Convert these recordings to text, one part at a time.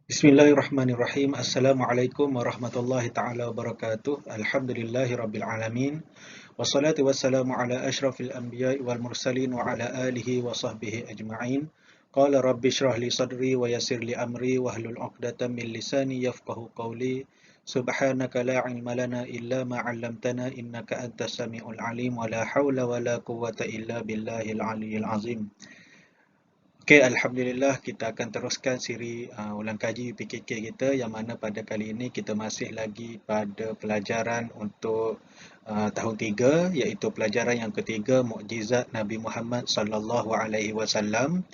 Bismillahirrahmanirrahim. Assalamualaikum warahmatullahi taala wabarakatuh. Alhamdulillahi rabbil alamin. Wassalatu wassalamu ala asyrafil anbiya'i wal mursalin wa ala alihi wa sahbihi ajma'in. Qala rabbi shrah li sadri wa yassir li amri wahlul 'uqdatam min lisani yafqahu qawli. Subhanaka la ilma lana illa ma 'allamtana innaka antas samiul alim wa la haula wa la quwwata illa billahil aliyyil azim. Okey, Alhamdulillah kita akan teruskan siri ulang kaji PKK kita yang mana pada kali ini kita masih lagi pada pelajaran untuk tahun 3 iaitu pelajaran yang ketiga Mukjizat Nabi Muhammad sallallahu alaihi wasallam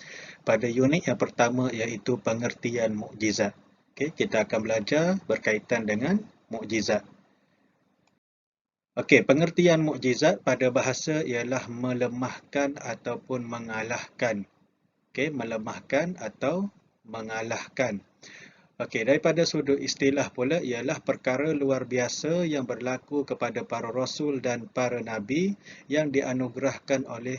pada unit yang pertama iaitu pengertian mukjizat. Okey, kita akan belajar berkaitan dengan mukjizat. Okey, pengertian mukjizat pada bahasa ialah melemahkan ataupun mengalahkan. Okey, melemahkan atau mengalahkan. Okey, daripada sudut istilah pula ialah perkara luar biasa yang berlaku kepada para rasul dan para nabi yang dianugerahkan oleh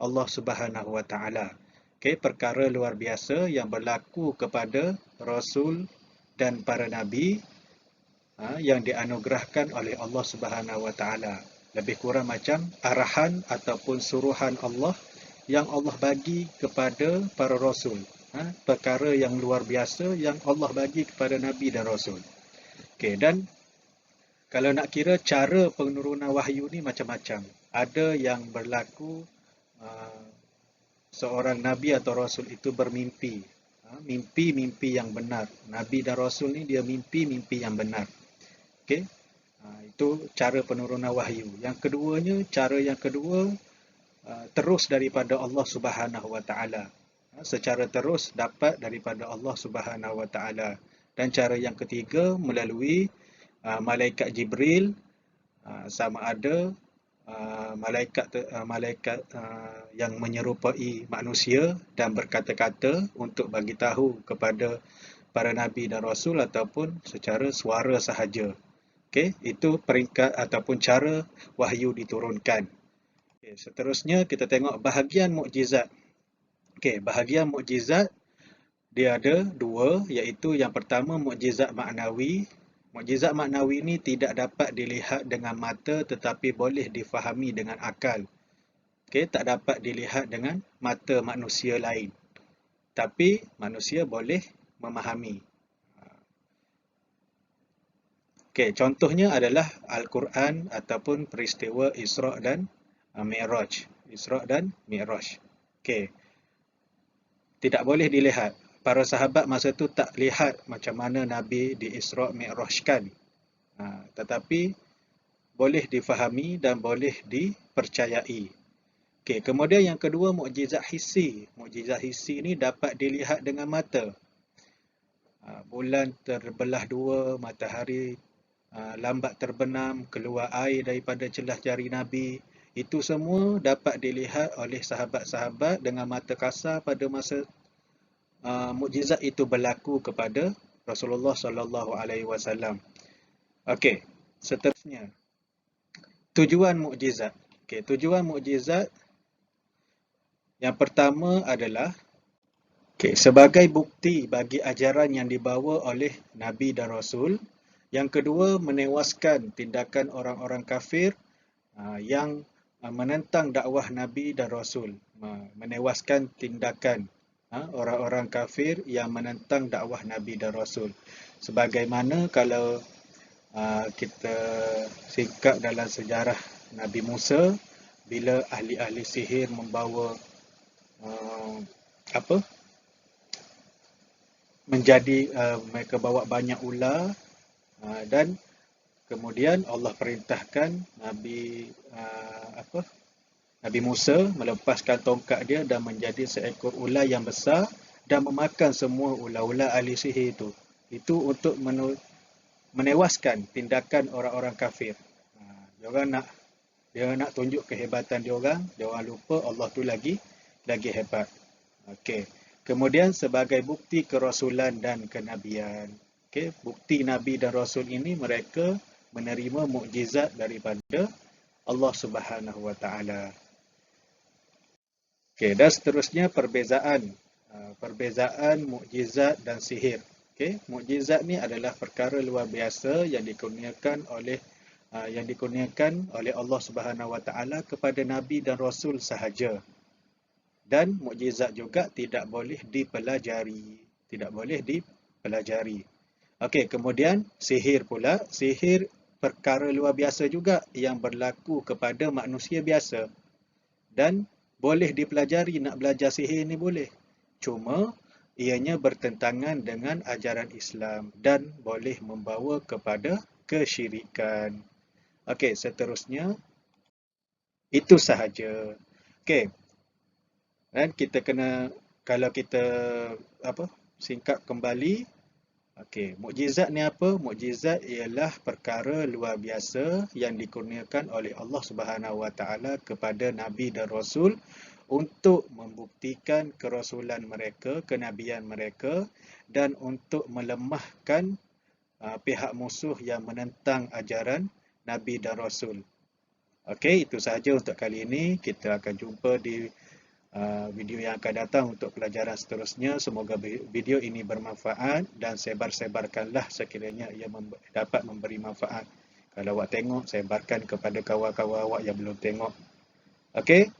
Allah Subhanahu Wa Taala. Okey, perkara luar biasa yang berlaku kepada rasul dan para nabi yang dianugerahkan oleh Allah Subhanahu Wa Taala. Lebih kurang macam arahan ataupun suruhan Allah yang Allah bagi kepada para rasul. Perkara yang luar biasa yang Allah bagi kepada Nabi dan Rasul. Okey, dan kalau nak kira cara penurunan wahyu ni macam-macam. Ada yang berlaku seorang Nabi atau Rasul itu bermimpi. Mimpi-mimpi yang benar. Nabi dan Rasul ni dia mimpi-mimpi yang benar. Okey, itu cara penurunan wahyu. Cara yang kedua, terus daripada Allah Subhanahu Wa Taala. Secara terus dapat daripada Allah Subhanahu Wa Taala. Dan cara yang ketiga melalui malaikat Jibril, sama ada malaikat yang menyerupai manusia dan berkata-kata untuk bagi tahu kepada para nabi dan rasul ataupun secara suara sahaja. Okey, itu peringkat ataupun cara wahyu diturunkan. Okay, seterusnya kita tengok bahagian mukjizat. Okey, bahagian mukjizat dia ada dua, iaitu yang pertama mukjizat maknawi. Mukjizat maknawi ini tidak dapat dilihat dengan mata tetapi boleh difahami dengan akal. Okey, tak dapat dilihat dengan mata manusia lain. Tapi manusia boleh memahami. Okey, contohnya adalah Al-Quran ataupun peristiwa Isra' dan Mi'raj. Isra' dan Mi'raj. Okey. Tidak boleh dilihat. Para sahabat masa tu tak lihat macam mana Nabi di Isra' Mi'rajkan. Tetapi boleh difahami dan boleh dipercayai. Okey, kemudian yang kedua mukjizat hissi. Mukjizat hissi ni dapat dilihat dengan mata. Bulan terbelah dua, matahari lambat terbenam, keluar air daripada celah jari Nabi. Itu semua dapat dilihat oleh sahabat-sahabat dengan mata kasar pada masa mukjizat itu berlaku kepada Rasulullah sallallahu alaihi wasallam. Okey, seterusnya tujuan mukjizat. Okey, tujuan mukjizat yang pertama adalah sebagai bukti bagi ajaran yang dibawa oleh Nabi dan Rasul. Yang kedua, menewaskan tindakan orang-orang kafir yang menentang dakwah Nabi dan Rasul. Menewaskan tindakan orang-orang kafir yang menentang dakwah Nabi dan Rasul. Sebagaimana kalau kita singkap dalam sejarah Nabi Musa, bila ahli-ahli sihir membawa mereka bawa banyak ular, dan kemudian Allah perintahkan Nabi Musa melepaskan tongkat dia dan menjadi seekor ular yang besar dan memakan semua ular-ular ahli sihir itu. Itu untuk menewaskan tindakan orang-orang kafir. Dia nak tunjuk kehebatan dia orang lupa Allah tu lagi hebat. Okey. Kemudian sebagai bukti kerasulan dan kenabian. Okey, bukti Nabi dan Rasul ini mereka menerima mukjizat daripada Allah Subhanahu Wa Taala. Okey, dan seterusnya perbezaan mukjizat dan sihir. Okey, mukjizat ni adalah perkara luar biasa yang dikurniakan oleh Allah Subhanahu Wa Taala kepada nabi dan rasul sahaja. Dan mukjizat juga tidak boleh dipelajari. Tidak boleh dipelajari. Okey, kemudian sihir pula. Sihir perkara luar biasa juga yang berlaku kepada manusia biasa. Dan boleh dipelajari, nak belajar sihir ni boleh. Cuma ianya bertentangan dengan ajaran Islam dan boleh membawa kepada kesyirikan. Okey, seterusnya itu sahaja. Okey. Dan kita kena, kalau kita singkap kembali, okey, mukjizat ni apa? Mukjizat ialah perkara luar biasa yang dikurniakan oleh Allah Subhanahu Wa Taala kepada nabi dan rasul untuk membuktikan kerasulan mereka, kenabian mereka, dan untuk melemahkan pihak musuh yang menentang ajaran nabi dan rasul. Okey, itu sahaja untuk kali ini. Kita akan jumpa di video yang akan datang untuk pelajaran seterusnya. Semoga video ini bermanfaat dan sebar-sebarkanlah sekiranya ia dapat memberi manfaat. Kalau awak tengok, sebarkan kepada kawan-kawan awak yang belum tengok. Okey?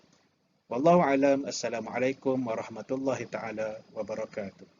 Wallahu alam. Assalamualaikum warahmatullahi taala wabarakatuh.